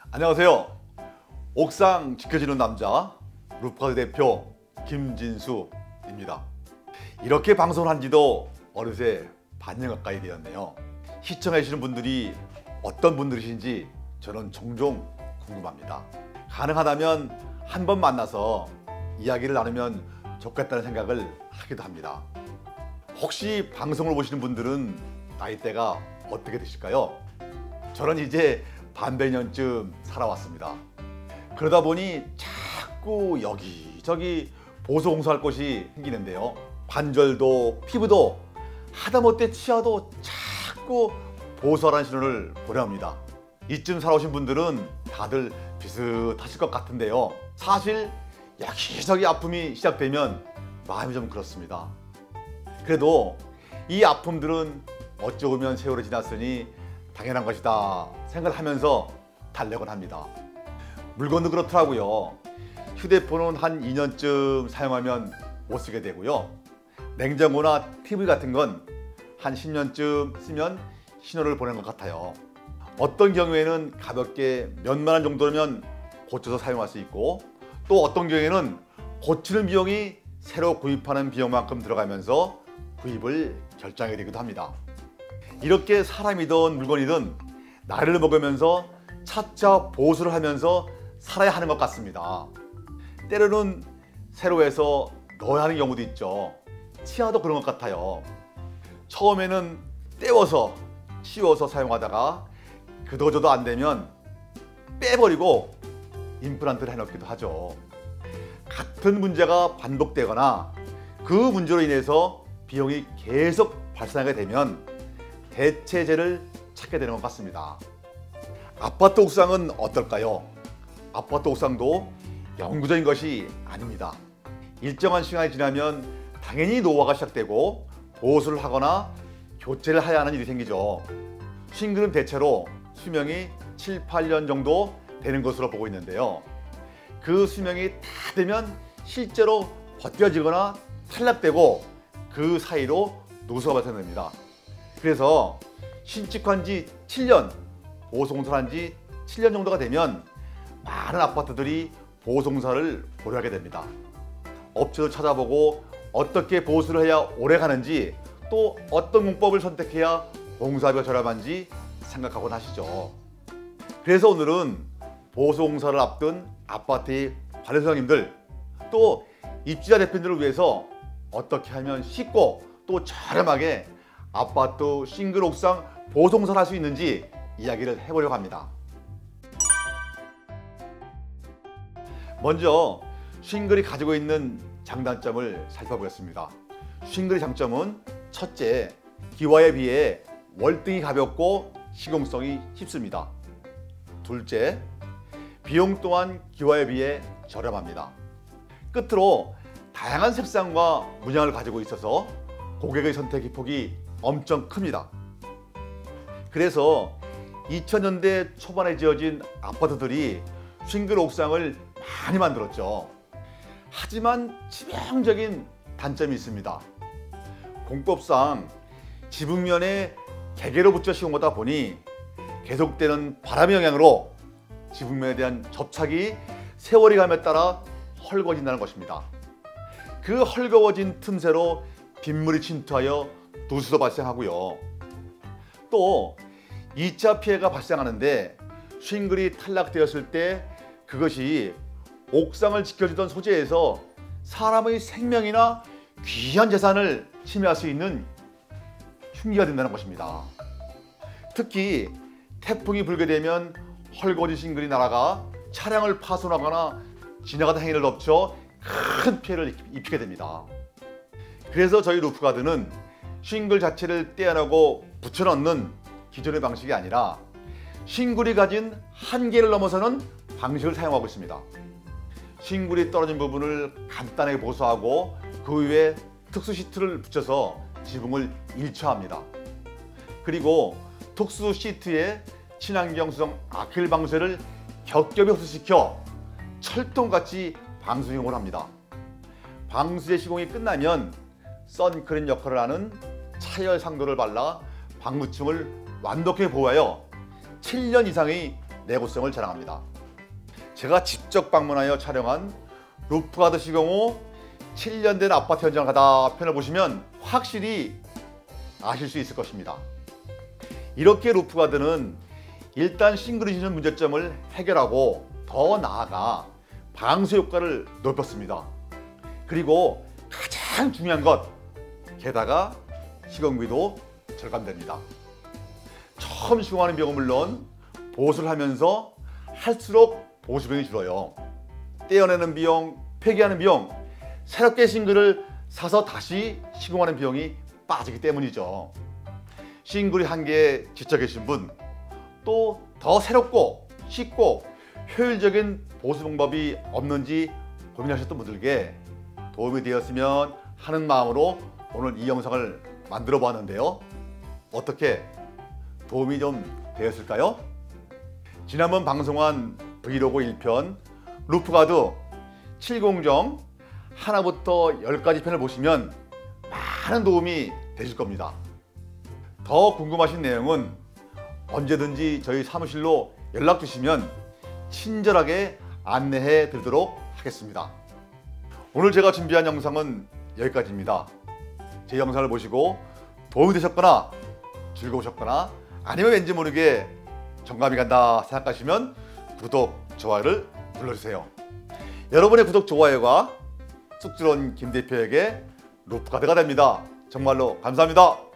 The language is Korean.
안녕하세요. 옥상 지켜주는 남자 루프카드 대표 김진수입니다. 이렇게 방송을 한 지도 어느새 반년 가까이 되었네요. 시청해 주시는 분들이 어떤 분들이신지 저는 종종 궁금합니다. 가능하다면 한번 만나서 이야기를 나누면 좋겠다는 생각을 하기도 합니다. 혹시 방송을 보시는 분들은 나이대가 어떻게 되실까요? 저는 이제 반백년쯤 살아왔습니다. 그러다 보니 자꾸 여기저기 보수공사할 곳이 생기는데요. 관절도 피부도 하다못해 치아도 자꾸 보수하라는 신호를 보내옵니다. 이쯤 살아오신 분들은 다들 비슷하실 것 같은데요. 사실 여기저기 아픔이 시작되면 마음이 좀 그렇습니다. 그래도 이 아픔들은 어찌 보면 세월이 지났으니 당연한 것이다 생각을 하면서 달력을 합니다. 물건도 그렇더라고요. 휴대폰은 한 2년쯤 사용하면 못 쓰게 되고요. 냉장고나 TV 같은 건 한 10년쯤 쓰면 신호를 보내는 것 같아요. 어떤 경우에는 가볍게 몇만 원 정도면 고쳐서 사용할 수 있고, 또 어떤 경우에는 고치는 비용이 새로 구입하는 비용만큼 들어가면서 구입을 결정하게 되기도 합니다. 이렇게 사람이든 물건이든 나이를 먹으면서 차차 보수를 하면서 살아야 하는 것 같습니다. 때로는 새로 해서 넣어야 하는 경우도 있죠. 치아도 그런 것 같아요. 처음에는 떼워서 씌워서 사용하다가 그도저도 안 되면 빼버리고 임플란트를 해놓기도 하죠. 같은 문제가 반복되거나 그 문제로 인해서 비용이 계속 발생하게 되면 대체제를 찾게 되는 것 같습니다. 아파트 옥상은 어떨까요? 아파트 옥상도 영구적인 것이 아닙니다. 일정한 시간이 지나면 당연히 노화가 시작되고 보수를 하거나 교체를 해야 하는 일이 생기죠. 싱글은 대체로 수명이 7, 8년 정도 되는 것으로 보고 있는데요. 그 수명이 다 되면 실제로 벗겨지거나 탈락되고 그 사이로 누수가 발생됩니다. 그래서 신축한 지 7년, 보수공사를 한 지 7년 정도가 되면 많은 아파트들이 보수공사를 고려하게 됩니다. 업체도 찾아보고 어떻게 보수를 해야 오래 가는지, 또 어떤 공법을 선택해야 공사비가 저렴한지 생각하곤 하시죠. 그래서 오늘은 보수공사를 앞둔 아파트의 관리사장님들, 또 입주자 대표님들을 위해서 어떻게 하면 쉽고 또 저렴하게 아파트 싱글 옥상 보수공사를 할 수 있는지 이야기를 해보려고 합니다. 먼저 싱글이 가지고 있는 장단점을 살펴보겠습니다. 싱글의 장점은 첫째, 기와에 비해 월등히 가볍고 시공성이 쉽습니다. 둘째, 비용 또한 기와에 비해 저렴합니다. 끝으로 다양한 색상과 문양을 가지고 있어서 고객의 선택의 폭이 엄청 큽니다. 그래서 2000년대 초반에 지어진 아파트들이 싱글 옥상을 많이 만들었죠. 하지만 치명적인 단점이 있습니다. 공법상 지붕면에 개개로 붙여 씌운 거다 보니 계속되는 바람의 영향으로 지붕면에 대한 접착이 세월이 감에 따라 헐거워진다는 것입니다. 그 헐거워진 틈새로 빗물이 침투하여 누수도 발생하고요. 또 2차 피해가 발생하는데, 싱글이 탈락되었을 때 그것이 옥상을 지켜주던 소재에서 사람의 생명이나 귀한 재산을 침해할 수 있는 흉기가 된다는 것입니다. 특히 태풍이 불게 되면 헐거워진 싱글이 날아가 차량을 파손하거나 지나가던 행인을 덮쳐 큰 피해를 입히게 됩니다. 그래서 저희 루프가드는 싱글 자체를 떼어내고 붙여넣는 기존의 방식이 아니라 싱글이 가진 한계를 넘어서는 방식을 사용하고 있습니다. 싱글이 떨어진 부분을 간단하게 보수하고 그 위에 특수 시트를 붙여서 지붕을 일처합니다. 그리고 특수 시트에 친환경 수성 아크릴 방수제를 겹겹이 흡수시켜 철통같이 방수용을 합니다. 방수제 시공이 끝나면 선크림 역할을 하는 차열 상도를 발라 방구층을 완벽하게 보호하여 7년 이상의 내구성을 자랑합니다. 제가 직접 방문하여 촬영한 루프가드 시공 후 7년 된 아파트 현장을 가다 편을 보시면 확실히 아실 수 있을 것입니다. 이렇게 루프가드는 일단 싱글이 주는 문제점을 해결하고 더 나아가 방수 효과를 높였습니다. 그리고 가장 중요한 것, 게다가 시공비도 절감됩니다. 처음 시공하는 비용은 물론 보수를 하면서 할수록 보수 비용이 줄어요. 떼어내는 비용, 폐기하는 비용, 새롭게 싱글을 사서 다시 시공하는 비용이 빠지기 때문이죠. 싱글이 한계에 지쳐 계신 분, 또 더 새롭고 쉽고 효율적인 보수 방법이 없는지 고민하셨던 분들께 도움이 되었으면 하는 마음으로 오늘 이 영상을 만들어 보았는데요. 어떻게 도움이 좀 되었을까요? 지난번 방송한 브이로그 1편 루프가드 7공정 하나부터 10까지 편을 보시면 많은 도움이 되실 겁니다. 더 궁금하신 내용은 언제든지 저희 사무실로 연락 주시면 친절하게 안내해 드리도록 하겠습니다. 오늘 제가 준비한 영상은 여기까지입니다. 제 영상을 보시고 도움이 되셨거나 즐거우셨거나 아니면 왠지 모르게 정감이 간다 생각하시면 구독, 좋아요를 눌러주세요. 여러분의 구독, 좋아요가 쑥스러운 김 대표에게 루프가드가 됩니다. 정말로 감사합니다.